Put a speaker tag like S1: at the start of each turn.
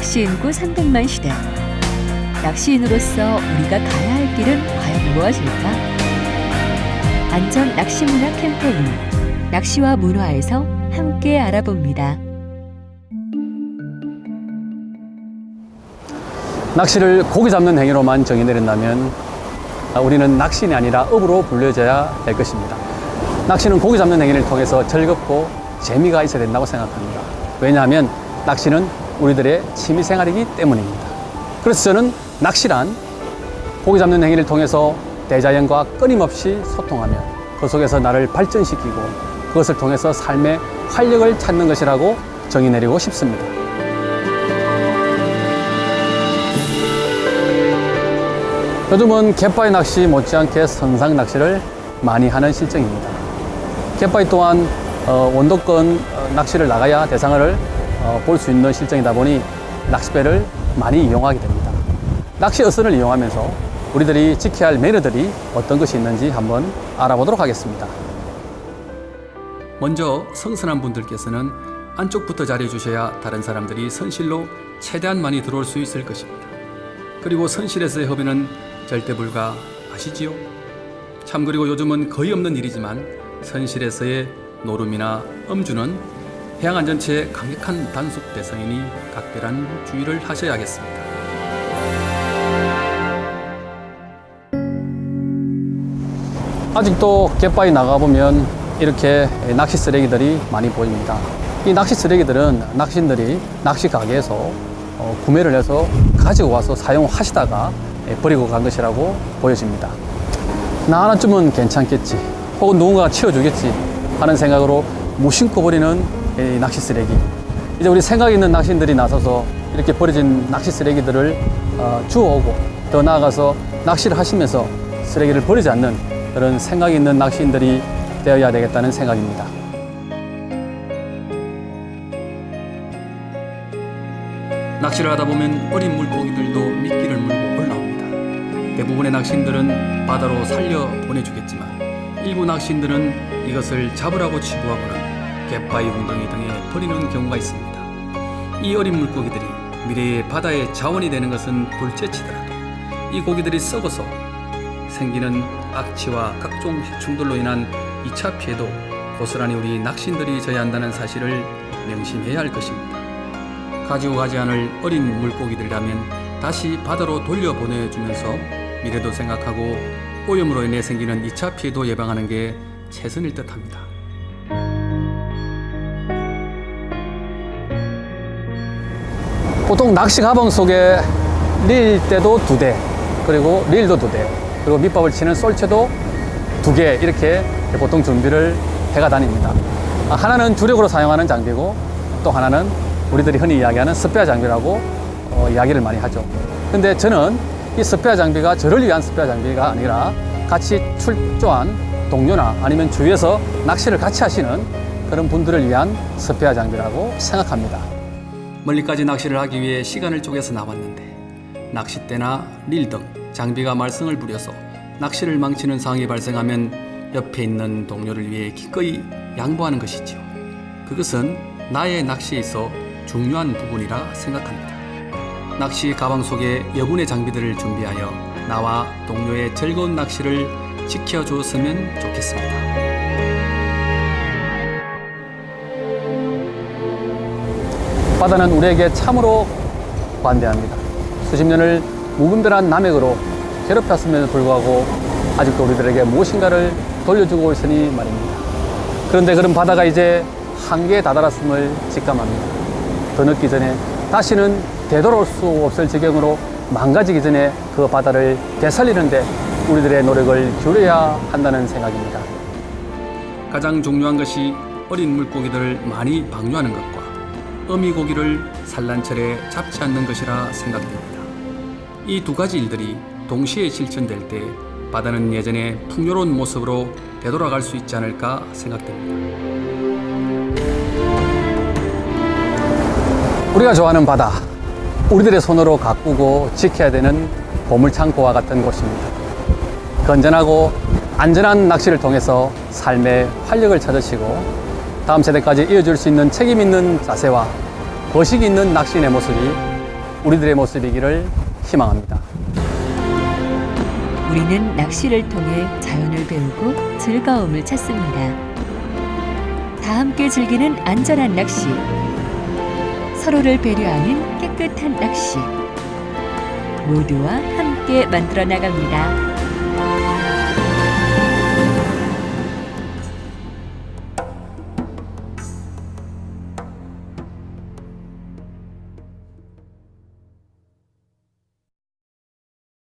S1: 낚시인구 300만 시대. 낚시인으로서 우리가 가야 할 길은 과연 무엇일까? 안전 낚시 문화 캠페인 낚시와 문화에서 함께 알아봅니다.
S2: 낚시를 고기 잡는 행위로만 정의 내린다면 우리는 낚시인이 아니라 업으로 불려져야 될 것입니다. 낚시는 고기 잡는 행위를 통해서 즐겁고 재미가 있어야 된다고 생각합니다. 왜냐하면 낚시는 우리들의 취미생활이기 때문입니다. 그래서 저는 낚시란 고기 잡는 행위를 통해서 대자연과 끊임없이 소통하며 그 속에서 나를 발전시키고 그것을 통해서 삶의 활력을 찾는 것이라고 정의 내리고 싶습니다. 요즘은 갯바위 낚시 못지않게 선상 낚시를 많이 하는 실정입니다. 갯바위 또한 원도권 낚시를 나가야 대상어를 볼 수 있는 실정이다 보니 낚싯배를 많이 이용하게 됩니다. 낚시 어선을 이용하면서 우리들이 지켜야 할 매너들이 어떤 것이 있는지 한번 알아보도록 하겠습니다. 먼저 성선한 분들께서는 안쪽부터 자리해 주셔야 다른 사람들이 선실로 최대한 많이 들어올 수 있을 것입니다. 그리고 선실에서의 허비는 절대 불가 아시지요? 참 그리고 요즘은 거의 없는 일이지만 선실에서의 노름이나 음주는 해양안전처의 강력한 단속 대상이니 각별한 주의를 하셔야겠습니다. 아직도 갯바위 나가보면 이렇게 낚시 쓰레기들이 많이 보입니다. 이 낚시 쓰레기들은 낚시인들이 낚시 가게에서 구매를 해서 가지고 와서 사용하시다가 버리고 간 것이라고 보여집니다. 나 하나쯤은 괜찮겠지 혹은 누군가가 치워주겠지 하는 생각으로 무심코 버리는 이 낚시 쓰레기. 이제 우리 생각 있는 낚시인들이 나서서 이렇게 버려진 낚시 쓰레기들을 주워오고 더 나아가서 낚시를 하시면서 쓰레기를 버리지 않는 그런 생각 있는 낚시인들이 되어야 되겠다는 생각입니다. 낚시를 하다 보면 어린 물고기들도 미끼를 물고 올라옵니다. 대부분의 낚시인들은 바다로 살려 보내주겠지만 일부 낚시인들은 이것을 잡으라고 치부하거나 갯바위 웅덩이 등에 버리는 경우가 있습니다. 이 어린 물고기들이 미래의 바다의 자원이 되는 것은 둘째치더라도 이 고기들이 썩어서 생기는 악취와 각종 해충들로 인한 2차 피해도 고스란히 우리 낚시인들이 져야 한다는 사실을 명심해야 할 것입니다. 가지고 가지 않을 어린 물고기들이라면 다시 바다로 돌려보내주면서 미래도 생각하고 오염으로 인해 생기는 2차 피해도 예방하는 게 최선일 듯합니다. 보통 낚시 가방 속에 릴대도 2대, 그리고 릴도 2대, 그리고 밑밥을 치는 쏠채도 2개 이렇게 보통 준비를 해가 다닙니다. 하나는 주력으로 사용하는 장비고 또 하나는 우리들이 흔히 이야기하는 스페어 장비라고 이야기를 많이 하죠. 근데 저는 이 스페어 장비가 저를 위한 스페어 장비가 아니라 같이 출조한 동료나 아니면 주위에서 낚시를 같이 하시는 그런 분들을 위한 스페어 장비라고 생각합니다. 멀리까지 낚시를 하기 위해 시간을 쪼개서 나왔는데 낚싯대나 릴 등 장비가 말썽을 부려서 낚시를 망치는 상황이 발생하면 옆에 있는 동료를 위해 기꺼이 양보하는 것이지요. 그것은 나의 낚시에 있어 중요한 부분이라 생각합니다. 낚시 가방 속에 여분의 장비들을 준비하여 나와 동료의 즐거운 낚시를 지켜주었으면 좋겠습니다. 바다는 우리에게 참으로 관대합니다. 수십 년을 무분별한 남획으로 괴롭혔음에도 불구하고 아직도 우리들에게 무엇인가를 돌려주고 있으니 말입니다. 그런데 그런 바다가 이제 한계에 다다랐음을 직감합니다. 더 늦기 전에 다시는 되돌아올 수 없을 지경으로 망가지기 전에 그 바다를 되살리는데 우리들의 노력을 기울여야 한다는 생각입니다. 가장 중요한 것이 어린 물고기들을 많이 방류하는 것과 어미고기를 산란철에 잡지 않는 것이라 생각됩니다. 이 두 가지 일들이 동시에 실천될 때 바다는 예전의 풍요로운 모습으로 되돌아갈 수 있지 않을까 생각됩니다. 우리가 좋아하는 바다, 우리들의 손으로 가꾸고 지켜야 되는 보물창고와 같은 곳입니다. 건전하고 안전한 낚시를 통해서 삶의 활력을 찾으시고 다음 세대까지 이어줄 수 있는 책임 있는 자세와 거식 있는 낚시인의 모습이
S1: 우리들의 모습이기를 희망합니다. 우리는 낚시를 통해 자연을 배우고 즐거움을 찾습니다. 다 함께 즐기는 안전한 낚시, 서로를 배려하는 깨끗한 낚시, 모두와 함께 만들어 나갑니다.